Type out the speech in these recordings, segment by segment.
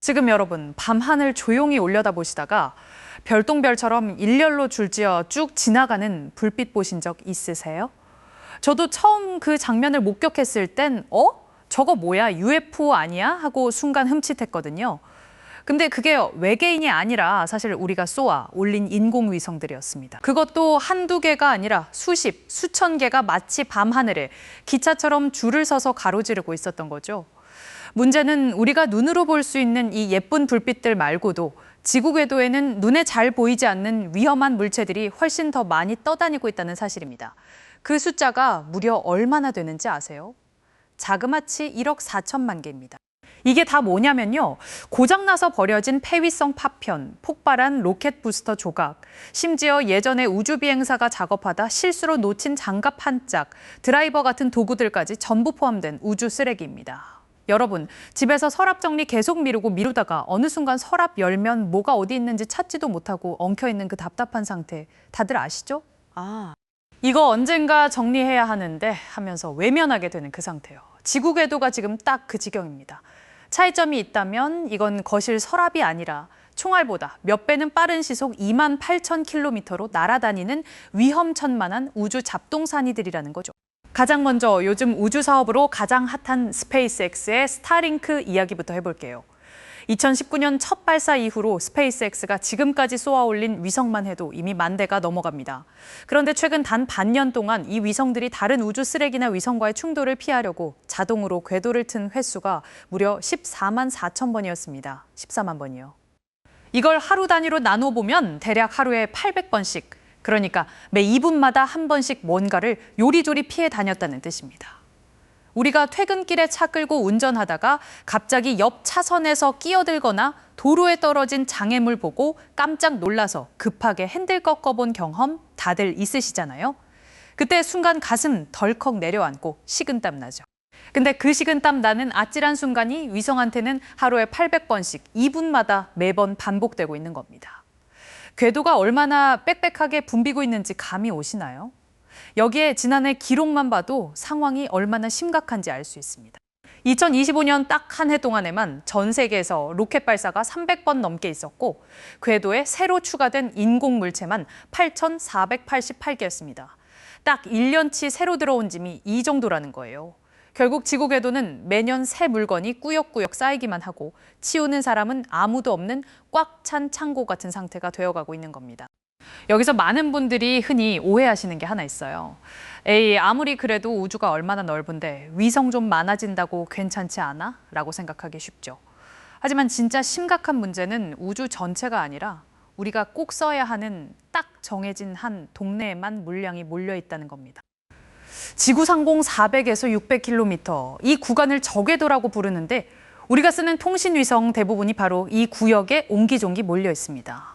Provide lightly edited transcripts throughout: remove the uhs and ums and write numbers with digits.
지금 여러분, 밤하늘 조용히 올려다보시다가 별똥별처럼 일렬로 줄지어 쭉 지나가는 불빛 보신 적 있으세요? 저도 처음 그 장면을 목격했을 땐 저거 뭐야? UFO 아니야? 하고 순간 흠칫했거든요. 근데 그게 외계인이 아니라 사실 우리가 쏘아 올린 인공위성들이었습니다. 그것도 한두 개가 아니라 수십, 수천 개가 마치 밤하늘에 기차처럼 줄을 서서 가로지르고 있었던 거죠. 문제는 우리가 눈으로 볼 수 있는 이 예쁜 불빛들 말고도 지구 궤도에는 눈에 잘 보이지 않는 위험한 물체들이 훨씬 더 많이 떠다니고 있다는 사실입니다. 그 숫자가 무려 얼마나 되는지 아세요? 자그마치 1억 4천만 개입니다. 이게 다 뭐냐면요. 고장나서 버려진 폐위성 파편, 폭발한 로켓 부스터 조각, 심지어 예전에 우주비행사가 작업하다 실수로 놓친 장갑 한 짝, 드라이버 같은 도구들까지 전부 포함된 우주 쓰레기입니다. 여러분, 집에서 서랍 정리 계속 미루다가 어느 순간 서랍 열면 뭐가 어디 있는지 찾지도 못하고 엉켜있는 그 답답한 상태 다들 아시죠? 이거 언젠가 정리해야 하는데 하면서 외면하게 되는 그 상태요. 지구 궤도가 지금 딱 그 지경입니다. 차이점이 있다면 이건 거실 서랍이 아니라 총알보다 몇 배는 빠른 시속 28,000km로 날아다니는 위험천만한 우주 잡동사니들이라는 거죠. 가장 먼저 요즘 우주 사업으로 가장 핫한 스페이스X의 스타링크 이야기부터 해볼게요. 2019년 첫 발사 이후로 스페이스X가 지금까지 쏘아 올린 위성만 해도 이미 10,000대가 넘어갑니다. 그런데 최근 단 반년 동안 이 위성들이 다른 우주 쓰레기나 위성과의 충돌을 피하려고 자동으로 궤도를 튼 횟수가 무려 14만 4천 번이었습니다. 14만 번이요. 이걸 하루 단위로 나눠보면 대략 하루에 800번씩, 그러니까 매 2분마다 한 번씩 뭔가를 요리조리 피해 다녔다는 뜻입니다. 우리가 퇴근길에 차 끌고 운전하다가 갑자기 옆 차선에서 끼어들거나 도로에 떨어진 장애물 보고 깜짝 놀라서 급하게 핸들 꺾어본 경험 다들 있으시잖아요. 그때 순간 가슴 덜컥 내려앉고 식은땀 나죠. 근데 그 식은땀 나는 아찔한 순간이 위성한테는 하루에 800번씩 2분마다 매번 반복되고 있는 겁니다. 궤도가 얼마나 빽빽하게 붐비고 있는지 감이 오시나요? 여기에 지난해 기록만 봐도 상황이 얼마나 심각한지 알 수 있습니다. 2025년 딱 한 해 동안에만 전 세계에서 로켓 발사가 300번 넘게 있었고 궤도에 새로 추가된 인공물체만 8,488개였습니다. 딱 1년치 새로 들어온 짐이 이 정도라는 거예요. 결국 지구 궤도는 매년 새 물건이 꾸역꾸역 쌓이기만 하고 치우는 사람은 아무도 없는 꽉 찬 창고 같은 상태가 되어가고 있는 겁니다. 여기서 많은 분들이 흔히 오해하시는 게 하나 있어요. 에이, 아무리 그래도 우주가 얼마나 넓은데 위성 좀 많아진다고 괜찮지 않아? 라고 생각하기 쉽죠. 하지만 진짜 심각한 문제는 우주 전체가 아니라 우리가 꼭 써야 하는 딱 정해진 한 동네에만 물량이 몰려 있다는 겁니다. 지구 상공 400에서 600km, 이 구간을 저궤도라고 부르는데 우리가 쓰는 통신위성 대부분이 바로 이 구역에 옹기종기 몰려 있습니다.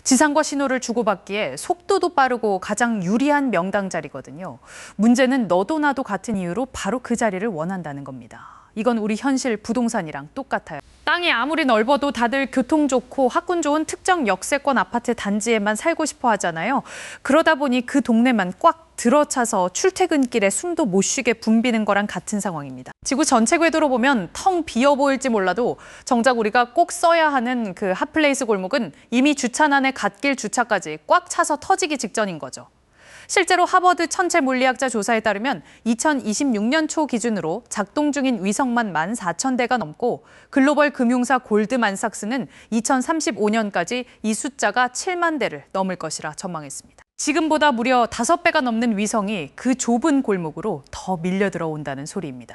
지상과 신호를 주고받기에 속도도 빠르고 가장 유리한 명당 자리거든요. 문제는 너도 나도 같은 이유로 바로 그 자리를 원한다는 겁니다. 이건 우리 현실 부동산이랑 똑같아요. 땅이 아무리 넓어도 다들 교통 좋고 학군 좋은 특정 역세권 아파트 단지에만 살고 싶어 하잖아요. 그러다 보니 그 동네만 꽉 들어차서 출퇴근길에 숨도 못 쉬게 붐비는 거랑 같은 상황입니다. 지구 전체 궤도로 보면 텅 비어 보일지 몰라도 정작 우리가 꼭 써야 하는 그 핫플레이스 골목은 이미 주차난의 갓길 주차까지 꽉 차서 터지기 직전인 거죠. 실제로 하버드 천체 물리학자 조사에 따르면 2026년 초 기준으로 작동 중인 위성만 14,000대가 넘고 글로벌 금융사 골드만삭스는 2035년까지 이 숫자가 7만 대를 넘을 것이라 전망했습니다. 지금보다 무려 5배가 넘는 위성이 그 좁은 골목으로 더 밀려 들어온다는 소리입니다.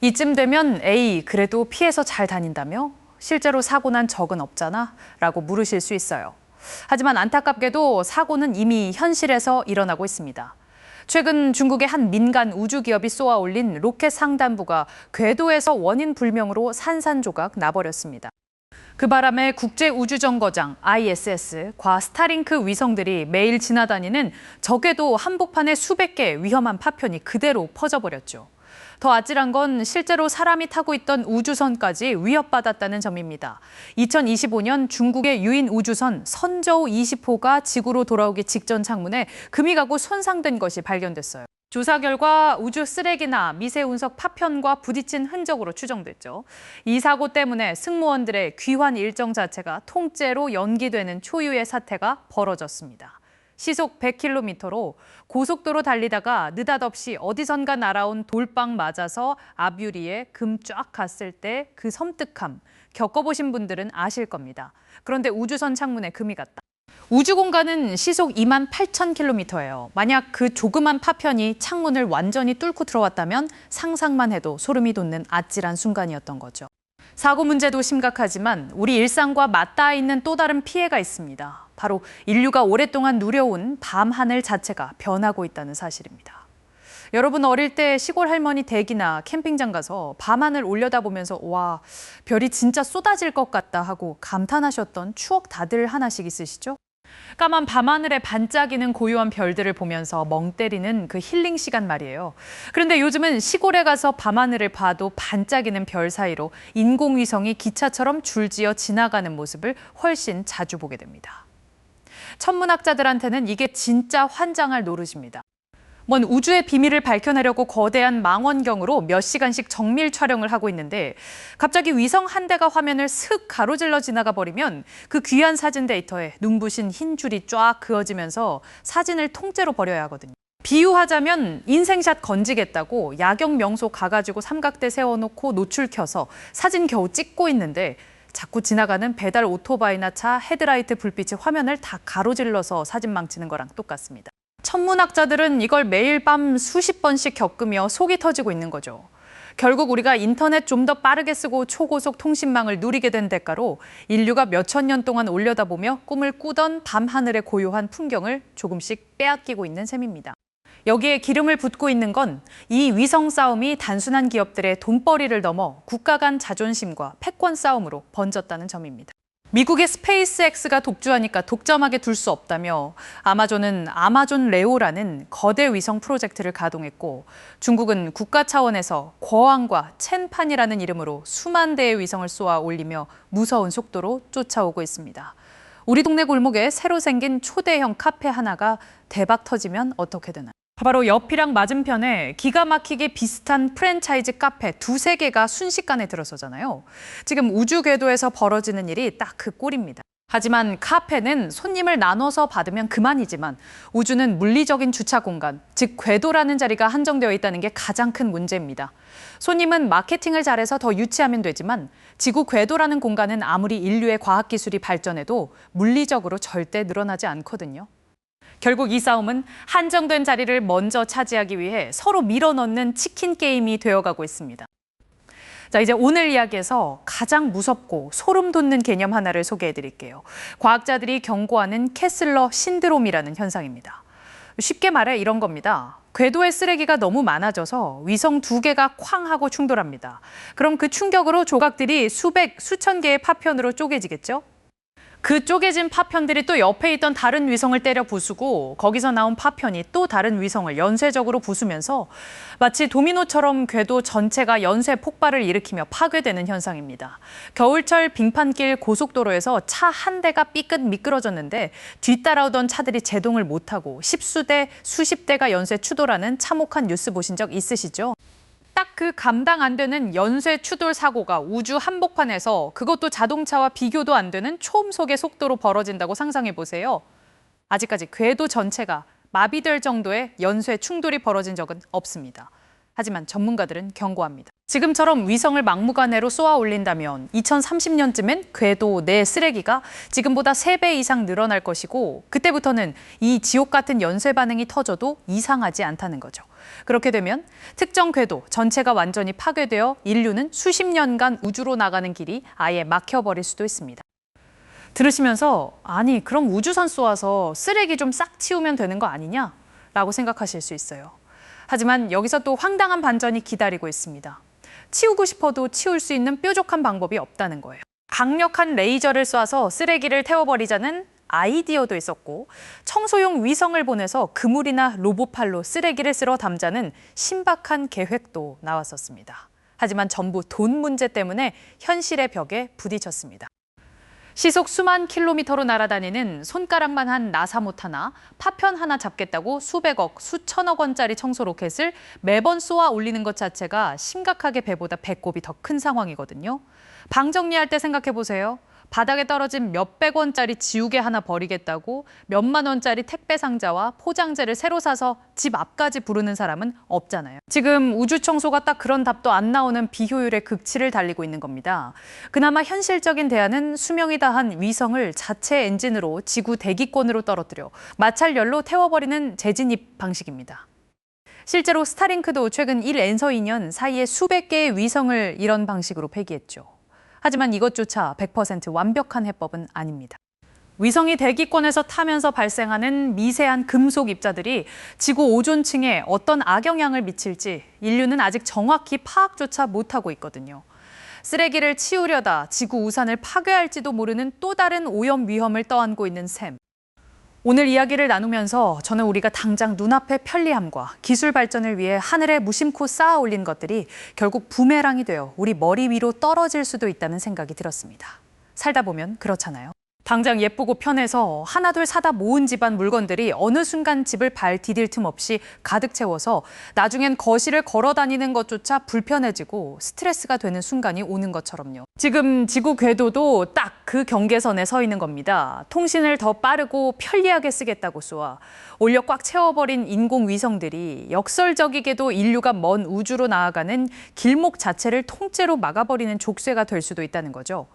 이쯤 되면 에이, 그래도 피해서 잘 다닌다며? 실제로 사고 난 적은 없잖아? 라고 물으실 수 있어요. 하지만 안타깝게도 사고는 이미 현실에서 일어나고 있습니다. 최근 중국의 한 민간 우주기업이 쏘아 올린 로켓 상단부가 궤도에서 원인 불명으로 산산조각 나버렸습니다. 그 바람에 국제우주정거장 ISS과 스타링크 위성들이 매일 지나다니는 저궤도 한복판에 수백 개의 위험한 파편이 그대로 퍼져버렸죠. 더 아찔한 건 실제로 사람이 타고 있던 우주선까지 위협받았다는 점입니다. 2025년 중국의 유인 우주선 선저우 20호가 지구로 돌아오기 직전 창문에 금이 가고 손상된 것이 발견됐어요. 조사 결과 우주 쓰레기나 미세 운석 파편과 부딪힌 흔적으로 추정됐죠. 이 사고 때문에 승무원들의 귀환 일정 자체가 통째로 연기되는 초유의 사태가 벌어졌습니다. 시속 100km로 고속도로 달리다가 느닷없이 어디선가 날아온 돌빵 맞아서 앞유리에 금 쫙 갔을 때 그 섬뜩함 겪어보신 분들은 아실 겁니다. 그런데 우주선 창문에 금이 갔다. 우주 공간은 시속 28,000km예요. 만약 그 조그만 파편이 창문을 완전히 뚫고 들어왔다면 상상만 해도 소름이 돋는 아찔한 순간이었던 거죠. 사고 문제도 심각하지만 우리 일상과 맞닿아 있는 또 다른 피해가 있습니다. 바로 인류가 오랫동안 누려온 밤하늘 자체가 변하고 있다는 사실입니다. 여러분 어릴 때 시골 할머니 댁이나 캠핑장 가서 밤하늘 올려다보면서 와, 별이 진짜 쏟아질 것 같다 하고 감탄하셨던 추억 다들 하나씩 있으시죠? 까만 밤하늘에 반짝이는 고요한 별들을 보면서 멍 때리는 그 힐링 시간 말이에요. 그런데 요즘은 시골에 가서 밤하늘을 봐도 반짝이는 별 사이로 인공위성이 기차처럼 줄지어 지나가는 모습을 훨씬 자주 보게 됩니다. 천문학자들한테는 이게 진짜 환장할 노릇입니다. 먼 우주의 비밀을 밝혀내려고 거대한 망원경으로 몇 시간씩 정밀 촬영을 하고 있는데 갑자기 위성 한 대가 화면을 슥 가로질러 지나가 버리면 그 귀한 사진 데이터에 눈부신 흰 줄이 쫙 그어지면서 사진을 통째로 버려야 하거든요. 비유하자면 인생샷 건지겠다고 야경 명소 가가지고 삼각대 세워놓고 노출 켜서 사진 겨우 찍고 있는데 자꾸 지나가는 배달 오토바이나 차 헤드라이트 불빛이 화면을 다 가로질러서 사진 망치는 거랑 똑같습니다. 천문학자들은 이걸 매일 밤 수십 번씩 겪으며 속이 터지고 있는 거죠. 결국 우리가 인터넷 좀 더 빠르게 쓰고 초고속 통신망을 누리게 된 대가로 인류가 몇천 년 동안 올려다보며 꿈을 꾸던 밤하늘의 고요한 풍경을 조금씩 빼앗기고 있는 셈입니다. 여기에 기름을 붓고 있는 건 이 위성 싸움이 단순한 기업들의 돈벌이를 넘어 국가 간 자존심과 패권 싸움으로 번졌다는 점입니다. 미국의 스페이스X가 독주하니까 독점하게 둘 수 없다며 아마존은 아마존 레오라는 거대 위성 프로젝트를 가동했고 중국은 국가 차원에서 거왕과 첸판이라는 이름으로 수만 대의 위성을 쏘아 올리며 무서운 속도로 쫓아오고 있습니다. 우리 동네 골목에 새로 생긴 초대형 카페 하나가 대박 터지면 어떻게 되나요? 바로 옆이랑 맞은편에 기가 막히게 비슷한 프랜차이즈 카페 두세 개가 순식간에 들어서잖아요. 지금 우주 궤도에서 벌어지는 일이 딱 그 꼴입니다. 하지만 카페는 손님을 나눠서 받으면 그만이지만 우주는 물리적인 주차 공간, 즉 궤도라는 자리가 한정되어 있다는 게 가장 큰 문제입니다. 손님은 마케팅을 잘해서 더 유치하면 되지만 지구 궤도라는 공간은 아무리 인류의 과학기술이 발전해도 물리적으로 절대 늘어나지 않거든요. 결국 이 싸움은 한정된 자리를 먼저 차지하기 위해 서로 밀어넣는 치킨 게임이 되어가고 있습니다. 자, 이제 오늘 이야기에서 가장 무섭고 소름 돋는 개념 하나를 소개해드릴게요. 과학자들이 경고하는 캐슬러 신드롬이라는 현상입니다. 쉽게 말해 이런 겁니다. 궤도에 쓰레기가 너무 많아져서 위성 두 개가 쾅 하고 충돌합니다. 그럼 그 충격으로 조각들이 수백, 수천 개의 파편으로 쪼개지겠죠? 그 쪼개진 파편들이 또 옆에 있던 다른 위성을 때려 부수고 거기서 나온 파편이 또 다른 위성을 연쇄적으로 부수면서 마치 도미노처럼 궤도 전체가 연쇄 폭발을 일으키며 파괴되는 현상입니다. 겨울철 빙판길 고속도로에서 차 한 대가 삐끗 미끄러졌는데 뒤따라오던 차들이 제동을 못하고 십수대, 수십 대가 연쇄 추돌하는 참혹한 뉴스 보신 적 있으시죠? 딱 그 감당 안 되는 연쇄 추돌 사고가 우주 한복판에서 그것도 자동차와 비교도 안 되는 초음속의 속도로 벌어진다고 상상해 보세요. 아직까지 궤도 전체가 마비될 정도의 연쇄 충돌이 벌어진 적은 없습니다. 하지만 전문가들은 경고합니다. 지금처럼 위성을 막무가내로 쏘아 올린다면 2030년쯤엔 궤도 내 쓰레기가 지금보다 3배 이상 늘어날 것이고 그때부터는 이 지옥 같은 연쇄 반응이 터져도 이상하지 않다는 거죠. 그렇게 되면 특정 궤도 전체가 완전히 파괴되어 인류는 수십 년간 우주로 나가는 길이 아예 막혀버릴 수도 있습니다. 들으시면서 아니 그럼 우주선 쏘아서 쓰레기 좀 싹 치우면 되는 거 아니냐? 라고 생각하실 수 있어요. 하지만 여기서 또 황당한 반전이 기다리고 있습니다. 치우고 싶어도 치울 수 있는 뾰족한 방법이 없다는 거예요. 강력한 레이저를 쏴서 쓰레기를 태워버리자는 아이디어도 있었고 청소용 위성을 보내서 그물이나 로봇팔로 쓰레기를 쓸어 담자는 신박한 계획도 나왔었습니다. 하지만 전부 돈 문제 때문에 현실의 벽에 부딪혔습니다. 시속 수만 킬로미터로 날아다니는 손가락만 한 나사못 하나, 파편 하나 잡겠다고 수백억, 수천억 원짜리 청소 로켓을 매번 쏘아 올리는 것 자체가 심각하게 배보다 배꼽이 더 큰 상황이거든요. 방 정리할 때 생각해 보세요. 바닥에 떨어진 몇백 원짜리 지우개 하나 버리겠다고 몇만 원짜리 택배 상자와 포장재를 새로 사서 집 앞까지 부르는 사람은 없잖아요. 지금 우주 청소가 딱 그런 답도 안 나오는 비효율의 극치를 달리고 있는 겁니다. 그나마 현실적인 대안은 수명이 다한 위성을 자체 엔진으로 지구 대기권으로 떨어뜨려 마찰열로 태워버리는 재진입 방식입니다. 실제로 스타링크도 최근 1엔서 2년 사이에 수백 개의 위성을 이런 방식으로 폐기했죠. 하지만 이것조차 100% 완벽한 해법은 아닙니다. 위성이 대기권에서 타면서 발생하는 미세한 금속 입자들이 지구 오존층에 어떤 악영향을 미칠지 인류는 아직 정확히 파악조차 못하고 있거든요. 쓰레기를 치우려다 지구 우산을 파괴할지도 모르는 또 다른 오염 위험을 떠안고 있는 셈. 오늘 이야기를 나누면서 저는 우리가 당장 눈앞의 편리함과 기술 발전을 위해 하늘에 무심코 쌓아 올린 것들이 결국 부메랑이 되어 우리 머리 위로 떨어질 수도 있다는 생각이 들었습니다. 살다 보면 그렇잖아요. 당장 예쁘고 편해서 하나둘 사다 모은 집안 물건들이 어느 순간 집을 발 디딜 틈 없이 가득 채워서 나중엔 거실을 걸어 다니는 것조차 불편해지고 스트레스가 되는 순간이 오는 것처럼요. 지금 지구 궤도도 딱 그 경계선에 서 있는 겁니다. 통신을 더 빠르고 편리하게 쓰겠다고 쏘아 올려 꽉 채워버린 인공위성들이 역설적이게도 인류가 먼 우주로 나아가는 길목 자체를 통째로 막아버리는 족쇄가 될 수도 있다는 거죠.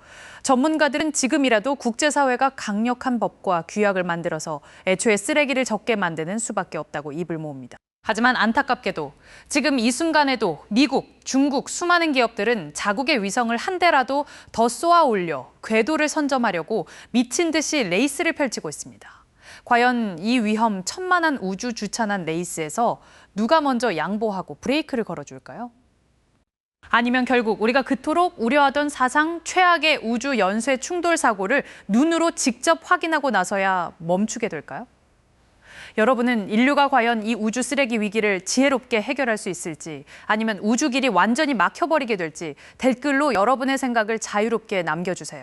전문가들은 지금이라도 국제사회가 강력한 법과 규약을 만들어서 애초에 쓰레기를 적게 만드는 수밖에 없다고 입을 모읍니다. 하지만 안타깝게도 지금 이 순간에도 미국, 중국 수많은 기업들은 자국의 위성을 한 대라도 더 쏘아 올려 궤도를 선점하려고 미친 듯이 레이스를 펼치고 있습니다. 과연 이 위험 천만한 우주 주찬한 레이스에서 누가 먼저 양보하고 브레이크를 걸어줄까요? 아니면 결국 우리가 그토록 우려하던 사상 최악의 우주 연쇄 충돌 사고를 눈으로 직접 확인하고 나서야 멈추게 될까요? 여러분은 인류가 과연 이 우주 쓰레기 위기를 지혜롭게 해결할 수 있을지 아니면 우주 길이 완전히 막혀버리게 될지 댓글로 여러분의 생각을 자유롭게 남겨주세요.